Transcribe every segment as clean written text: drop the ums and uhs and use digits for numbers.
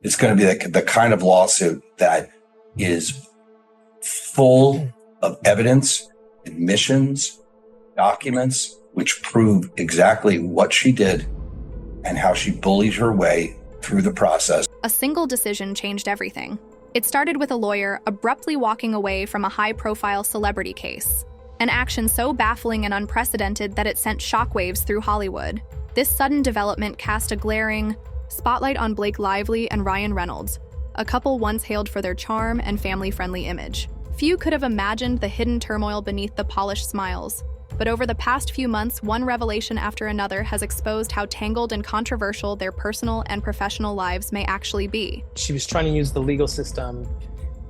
It's going to be the kind of lawsuit that is full of evidence, admissions, documents, which prove exactly what she did and how she bullied her way through the process. A single decision changed everything. It started with a lawyer abruptly walking away from a high-profile celebrity case, an action so baffling and unprecedented that it sent shockwaves through Hollywood. This sudden development cast a glaring spotlight on Blake Lively and Ryan Reynolds, a couple once hailed for their charm and family-friendly image. Few could have imagined the hidden turmoil beneath the polished smiles. But over the past few months, one revelation after another has exposed how tangled and controversial their personal and professional lives may actually be. She was trying to use the legal system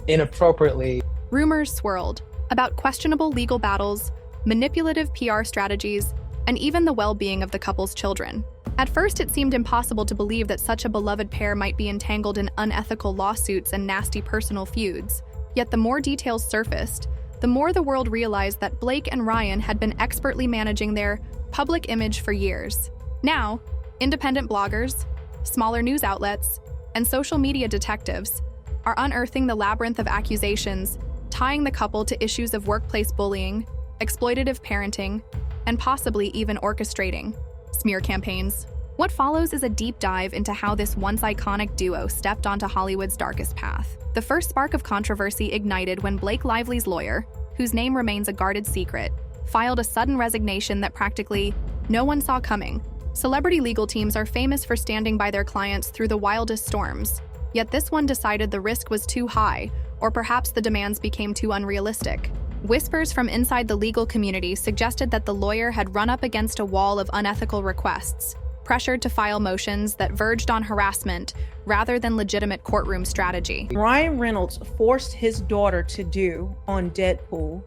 inappropriately. Rumors swirled about questionable legal battles, manipulative PR strategies, and even the well-being of the couple's children. At first, it seemed impossible to believe that such a beloved pair might be entangled in unethical lawsuits and nasty personal feuds. Yet the more details surfaced, the more the world realized that Blake and Ryan had been expertly managing their public image for years. Now, independent bloggers, smaller news outlets, and social media detectives are unearthing the labyrinth of accusations, tying the couple to issues of workplace bullying, exploitative parenting, and possibly even orchestrating smear campaigns. What follows is a deep dive into how this once iconic duo stepped onto Hollywood's darkest path. The first spark of controversy ignited when Blake Lively's lawyer, whose name remains a guarded secret, filed a sudden resignation that practically no one saw coming. Celebrity legal teams are famous for standing by their clients through the wildest storms, yet this one decided the risk was too high, or perhaps the demands became too unrealistic. Whispers from inside the legal community suggested that the lawyer had run up against a wall of unethical requests, pressured to file motions that verged on harassment rather than legitimate courtroom strategy. Ryan Reynolds forced his daughter to do on Deadpool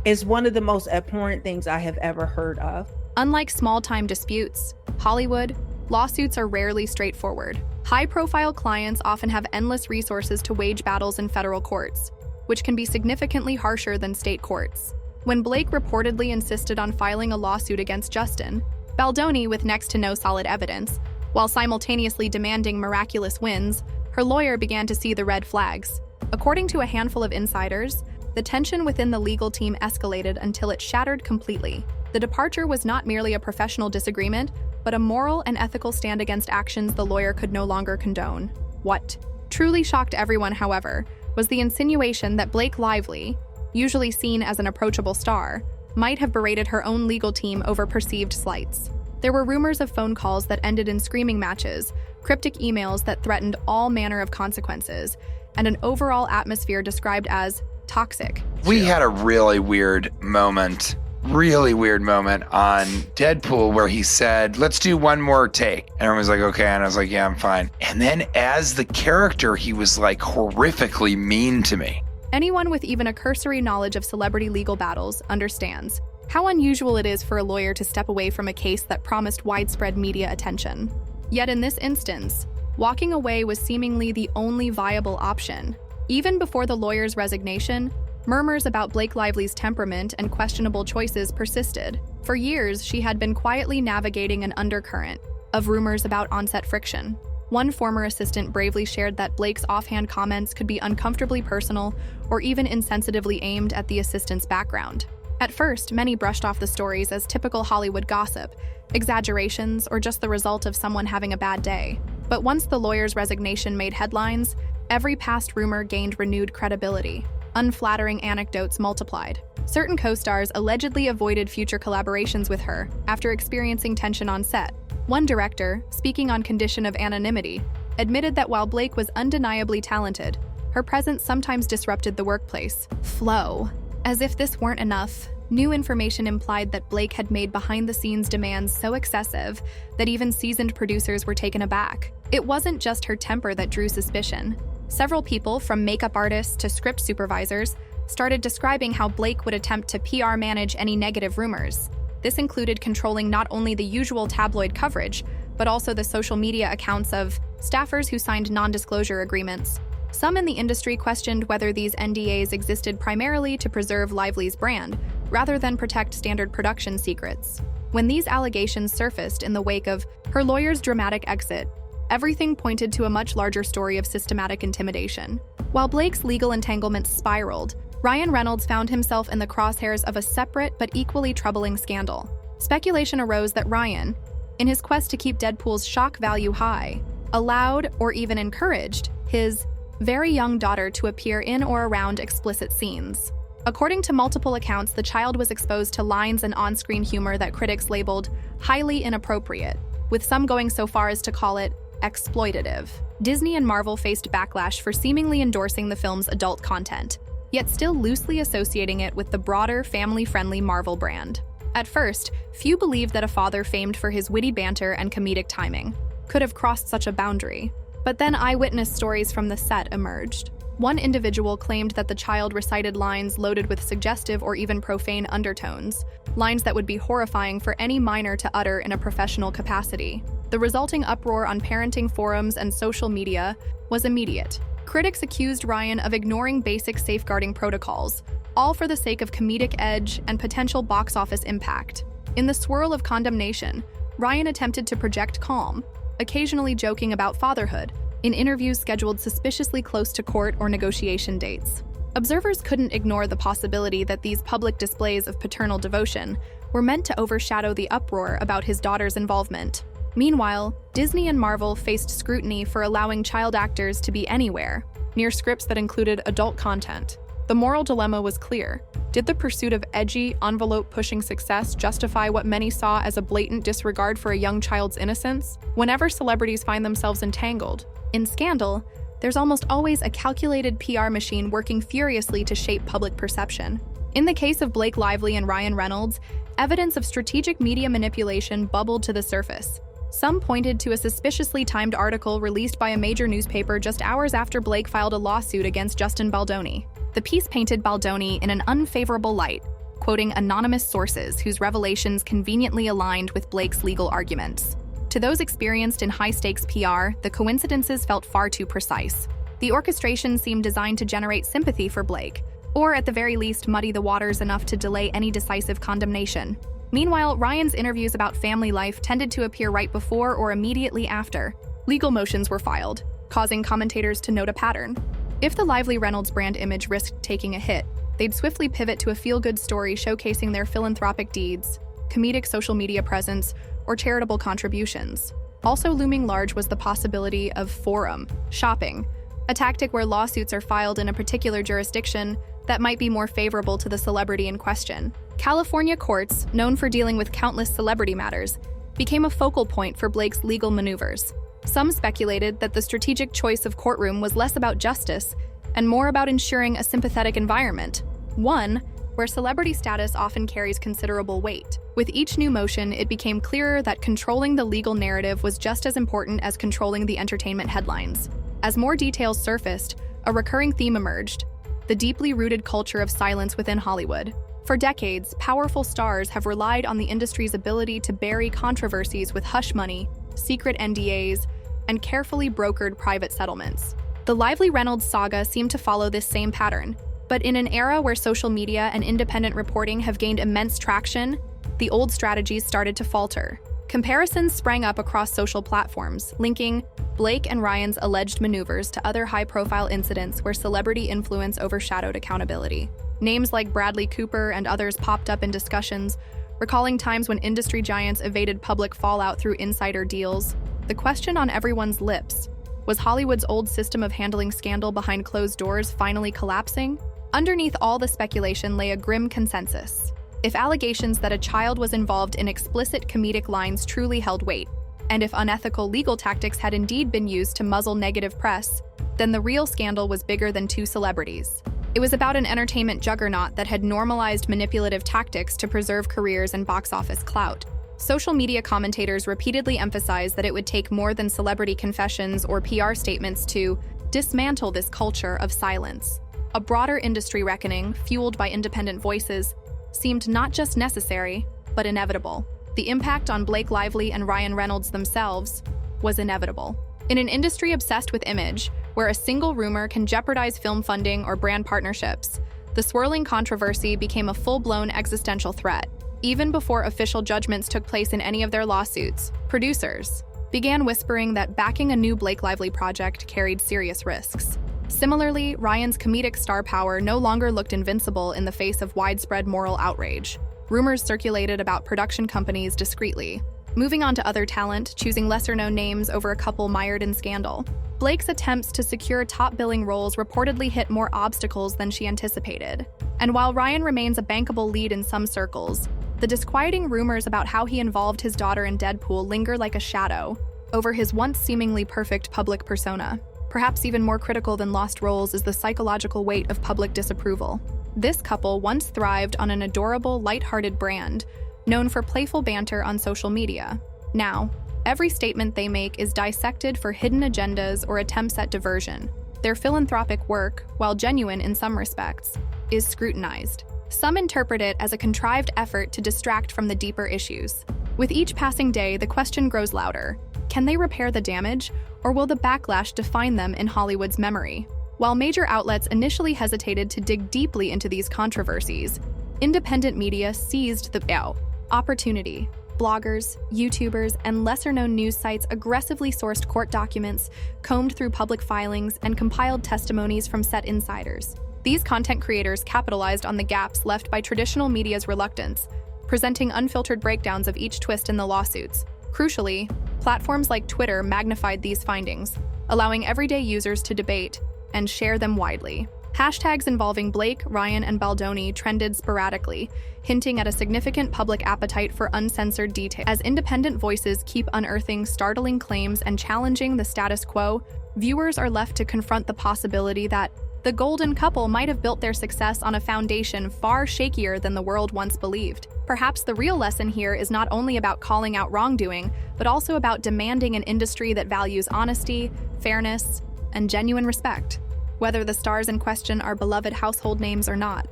is one of the most abhorrent things I have ever heard of. Unlike small-time disputes, Hollywood, lawsuits are rarely straightforward. High-profile clients often have endless resources to wage battles in federal courts, which can be significantly harsher than state courts. When Blake reportedly insisted on filing a lawsuit against Justin Baldoni with next to no solid evidence, while simultaneously demanding miraculous wins, her lawyer began to see the red flags. According to a handful of insiders, the tension within the legal team escalated until it shattered completely. The departure was not merely a professional disagreement, but a moral and ethical stand against actions the lawyer could no longer condone. What truly shocked everyone, however, was the insinuation that Blake Lively, usually seen as an approachable star, might have berated her own legal team over perceived slights. There were rumors of phone calls that ended in screaming matches, cryptic emails that threatened all manner of consequences, and an overall atmosphere described as toxic. We had a really weird moment on Deadpool where he said, let's do one more take. And everyone was like, okay. And I was like, yeah, I'm fine. And then as the character, he was like horrifically mean to me. Anyone with even a cursory knowledge of celebrity legal battles understands how unusual it is for a lawyer to step away from a case that promised widespread media attention. Yet in this instance, walking away was seemingly the only viable option. Even before the lawyer's resignation, murmurs about Blake Lively's temperament and questionable choices persisted. For years, she had been quietly navigating an undercurrent of rumors about on-set friction. One former assistant bravely shared that Blake's offhand comments could be uncomfortably personal or even insensitively aimed at the assistant's background. At first, many brushed off the stories as typical Hollywood gossip, exaggerations, or just the result of someone having a bad day. But once the lawyer's resignation made headlines, every past rumor gained renewed credibility. Unflattering anecdotes multiplied. Certain co-stars allegedly avoided future collaborations with her after experiencing tension on set. One director, speaking on condition of anonymity, admitted that while Blake was undeniably talented, her presence sometimes disrupted the workplace flow. As if this weren't enough, new information implied that Blake had made behind-the-scenes demands so excessive that even seasoned producers were taken aback. It wasn't just her temper that drew suspicion. Several people, from makeup artists to script supervisors, started describing how Blake would attempt to PR manage any negative rumors. This included controlling not only the usual tabloid coverage, but also the social media accounts of staffers who signed non-disclosure agreements. Some in the industry questioned whether these NDAs existed primarily to preserve Lively's brand, rather than protect standard production secrets. When these allegations surfaced in the wake of her lawyer's dramatic exit, everything pointed to a much larger story of systematic intimidation. While Blake's legal entanglements spiraled, Ryan Reynolds found himself in the crosshairs of a separate but equally troubling scandal. Speculation arose that Ryan, in his quest to keep Deadpool's shock value high, allowed or even encouraged his very young daughter to appear in or around explicit scenes. According to multiple accounts, the child was exposed to lines and on-screen humor that critics labeled highly inappropriate, with some going so far as to call it exploitative. Disney and Marvel faced backlash for seemingly endorsing the film's adult content, yet still loosely associating it with the broader, family-friendly Marvel brand. At first, few believed that a father famed for his witty banter and comedic timing could have crossed such a boundary, but then eyewitness stories from the set emerged. One individual claimed that the child recited lines loaded with suggestive or even profane undertones, lines that would be horrifying for any minor to utter in a professional capacity. The resulting uproar on parenting forums and social media was immediate. Critics accused Ryan of ignoring basic safeguarding protocols, all for the sake of comedic edge and potential box office impact. In the swirl of condemnation, Ryan attempted to project calm, occasionally joking about fatherhood, in interviews scheduled suspiciously close to court or negotiation dates. Observers couldn't ignore the possibility that these public displays of paternal devotion were meant to overshadow the uproar about his daughter's involvement. Meanwhile, Disney and Marvel faced scrutiny for allowing child actors to be anywhere, near scripts that included adult content. The moral dilemma was clear. Did the pursuit of edgy, envelope-pushing success justify what many saw as a blatant disregard for a young child's innocence? Whenever celebrities find themselves entangled in scandal, there's almost always a calculated PR machine working furiously to shape public perception. In the case of Blake Lively and Ryan Reynolds, evidence of strategic media manipulation bubbled to the surface. Some pointed to a suspiciously timed article released by a major newspaper just hours after Blake filed a lawsuit against Justin Baldoni. The piece painted Baldoni in an unfavorable light, quoting anonymous sources whose revelations conveniently aligned with Blake's legal arguments. To those experienced in high-stakes PR, the coincidences felt far too precise. The orchestration seemed designed to generate sympathy for Blake, or at the very least muddy the waters enough to delay any decisive condemnation. Meanwhile, Ryan's interviews about family life tended to appear right before or immediately after legal motions were filed, causing commentators to note a pattern. If the Lively Reynolds brand image risked taking a hit, they'd swiftly pivot to a feel-good story showcasing their philanthropic deeds, comedic social media presence, or charitable contributions. Also looming large was the possibility of forum shopping, a tactic where lawsuits are filed in a particular jurisdiction that might be more favorable to the celebrity in question. California courts, known for dealing with countless celebrity matters, became a focal point for Blake's legal maneuvers. Some speculated that the strategic choice of courtroom was less about justice and more about ensuring a sympathetic environment, one where celebrity status often carries considerable weight. With each new motion, it became clearer that controlling the legal narrative was just as important as controlling the entertainment headlines. As more details surfaced, a recurring theme emerged: the deeply rooted culture of silence within Hollywood. For decades, powerful stars have relied on the industry's ability to bury controversies with hush money, secret NDAs, and carefully brokered private settlements. The Lively Reynolds saga seemed to follow this same pattern, but in an era where social media and independent reporting have gained immense traction, the old strategies started to falter. Comparisons sprang up across social platforms, linking Blake and Ryan's alleged maneuvers to other high-profile incidents where celebrity influence overshadowed accountability. Names like Bradley Cooper and others popped up in discussions, recalling times when industry giants evaded public fallout through insider deals. The question on everyone's lips: was Hollywood's old system of handling scandal behind closed doors finally collapsing? Underneath all the speculation lay a grim consensus. If allegations that a child was involved in explicit comedic lines truly held weight, and if unethical legal tactics had indeed been used to muzzle negative press, then the real scandal was bigger than two celebrities. It was about an entertainment juggernaut that had normalized manipulative tactics to preserve careers and box office clout. Social media commentators repeatedly emphasized that it would take more than celebrity confessions or PR statements to dismantle this culture of silence. A broader industry reckoning, fueled by independent voices, seemed not just necessary, but inevitable. The impact on Blake Lively and Ryan Reynolds themselves was inevitable. In an industry obsessed with image, where a single rumor can jeopardize film funding or brand partnerships, the swirling controversy became a full-blown existential threat. Even before official judgments took place in any of their lawsuits, producers, began whispering that backing a new Blake Lively project carried serious risks. Similarly, Ryan's comedic star power no longer looked invincible in the face of widespread moral outrage. Rumors circulated about production companies discreetly. Moving on to other talent, choosing lesser-known names over a couple mired in scandal. Blake's attempts to secure top-billing roles reportedly hit more obstacles than she anticipated. And while Ryan remains a bankable lead in some circles, the disquieting rumors about how he involved his daughter in Deadpool linger like a shadow over his once seemingly perfect public persona. Perhaps even more critical than lost roles is the psychological weight of public disapproval. This couple once thrived on an adorable, lighthearted brand, known for playful banter on social media. Now, every statement they make is dissected for hidden agendas or attempts at diversion. Their philanthropic work, while genuine in some respects, is scrutinized. Some interpret it as a contrived effort to distract from the deeper issues. With each passing day, the question grows louder. Can they repair the damage, or will the backlash define them in Hollywood's memory? While major outlets initially hesitated to dig deeply into these controversies, independent media seized the opportunity. Bloggers, YouTubers, and lesser-known news sites aggressively sourced court documents, combed through public filings, and compiled testimonies from set insiders. These content creators capitalized on the gaps left by traditional media's reluctance, presenting unfiltered breakdowns of each twist in the lawsuits. Crucially, platforms like Twitter magnified these findings, allowing everyday users to debate and share them widely. Hashtags involving Blake, Ryan, and Baldoni trended sporadically, hinting at a significant public appetite for uncensored detail. As independent voices keep unearthing startling claims and challenging the status quo, viewers are left to confront the possibility that the golden couple might have built their success on a foundation far shakier than the world once believed. Perhaps the real lesson here is not only about calling out wrongdoing, but also about demanding an industry that values honesty, fairness, and genuine respect, whether the stars in question are beloved household names or not.